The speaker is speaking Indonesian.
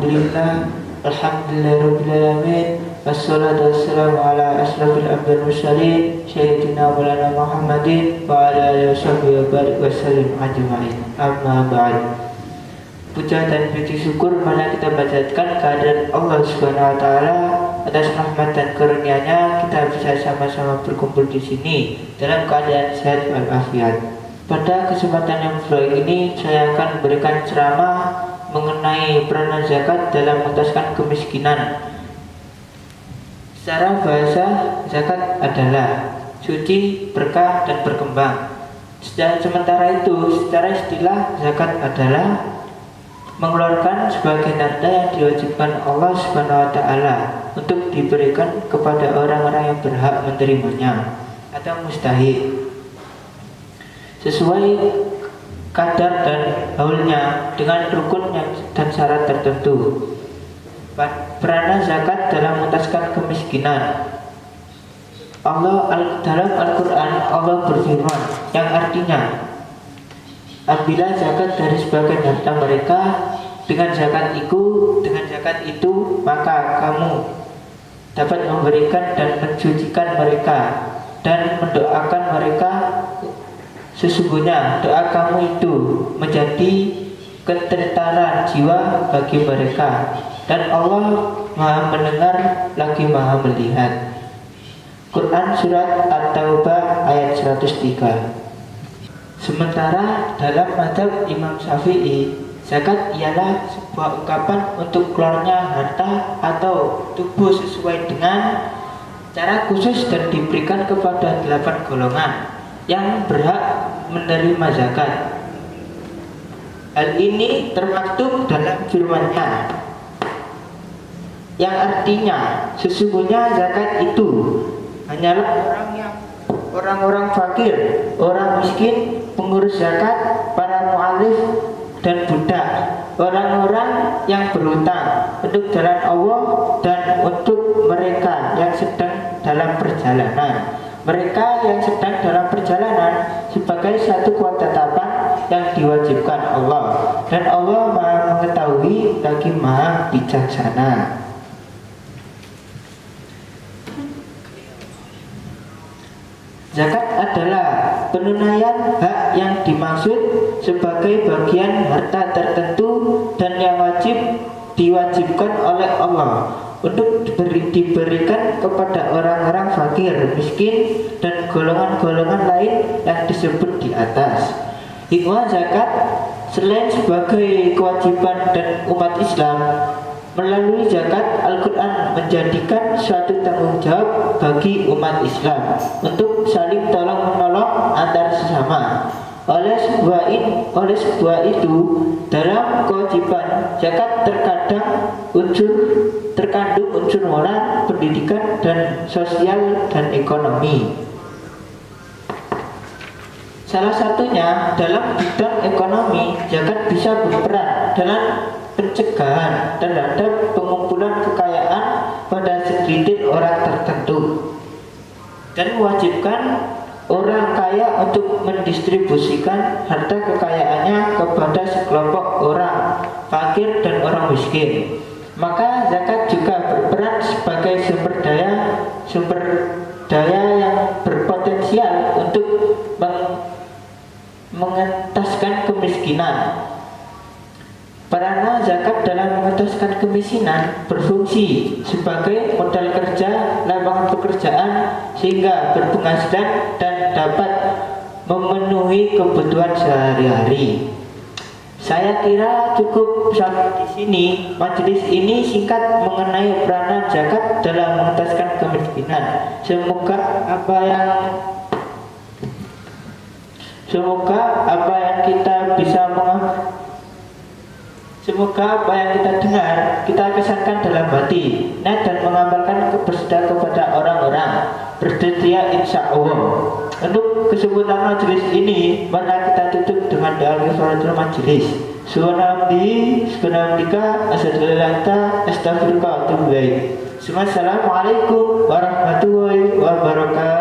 Alhamdulillah, alhamdulillahirabbil wassalatu wassalamu ala asrofil anbiya'i wal mursalin sayyidina maulana Muhammadin wa ala alihi washabbihi wa barik wasallim ajma'in. Amma ba'd. Puja dan puji syukur mana kita panjatkan kehadirat Allah Subhanahu wa taala atas rahmat dan karunia-Nya kita bisa sama-sama berkumpul di sini dalam keadaan sehat walafiat. Pada kesempatan yang baik ini saya akan memberikan ceramah mengenai peranan zakat dalam mengentaskan kemiskinan. Secara bahasa, zakat adalah suci, berkah, dan berkembang. Sementara itu, secara istilah, zakat adalah mengeluarkan sebagian harta yang diwajibkan Allah Subhanahu wa taala untuk diberikan kepada orang-orang yang berhak menerimanya atau mustahik sesuai kadar dan haulnya dengan rukun dan syarat tertentu. Peranan zakat dalam mengentaskan kemiskinan. Dalam Al-Quran Allah berfirman yang artinya, ambillah zakat dari sebagian harta mereka, dengan zakat itu maka kamu dapat memberikan dan mensucikan mereka dan mendoakan mereka. Sesungguhnya doa kamu itu menjadi ketertaran jiwa bagi mereka, dan Allah Maha mendengar lagi Maha melihat. Quran Surat At-Taubah ayat 103. Sementara dalam mazhab Imam Syafi'i, zakat ialah sebuah ungkapan untuk keluarnya harta atau tubuh sesuai dengan cara khusus dan diberikan kepada 8 golongan yang berhak menerima zakat. Hal ini termaktub dalam firman-Nya yang artinya, sesungguhnya zakat itu hanyalah orang-orang fakir, orang miskin, pengurus zakat, para mu'alif dan budak, orang-orang yang berhutang untuk jalan Allah dan untuk mereka yang sedang dalam perjalanan. Mereka yang sedang dalam perjalanan sebagai satu ketetapan yang diwajibkan Allah, dan Allah Maha mengetahui lagi Maha bijaksana. Zakat adalah penunaian hak yang dimaksud sebagai bagian harta tertentu dan yang diwajibkan oleh Allah untuk diberikan kepada orang-orang fakir, miskin, dan golongan-golongan lain yang disebut di atas. Hikmah zakat selain sebagai kewajiban dan umat Islam, melalui zakat Al-Quran menjadikan suatu tanggung jawab bagi umat Islam untuk saling tolong-menolong antar sesama. Oleh sebab itu, dalam kewajiban zakat terkandung unsur moral, pendidikan, dan sosial dan ekonomi. Salah satunya dalam bidang ekonomi, zakat bisa berperan dalam pencegahan terhadap pengumpulan kekayaan pada segelintir orang tertentu dan mewajibkan orang kaya untuk mendistribusikan harta kekayaannya kepada sekelompok orang fakir dan orang miskin. Maka zakat juga berperan sebagai sumber daya yang berpotensial untuk mengentaskan kemiskinan. Peranan zakat dalam mengentaskan kemiskinan berfungsi sebagai modal kerja, lapangan pekerjaan, sehingga berpenghasilan dan dapat memenuhi kebutuhan sehari-hari. Saya kira cukup sampai di sini. Majelis ini singkat mengenai peranan zakat dalam mengentaskan kemiskinan. Semoga apa yang kita dengar kita kesankan dalam hati dan mengamalkan kepada orang-orang bersedia insya Allah. Untuk kesemutan majelis ini, mari kita tutup dengan doa kifaratul majelis. Subhanallah, astaghfirullah wa atubu ilaik. Assalamualaikum warahmatullahi wabarakatuh.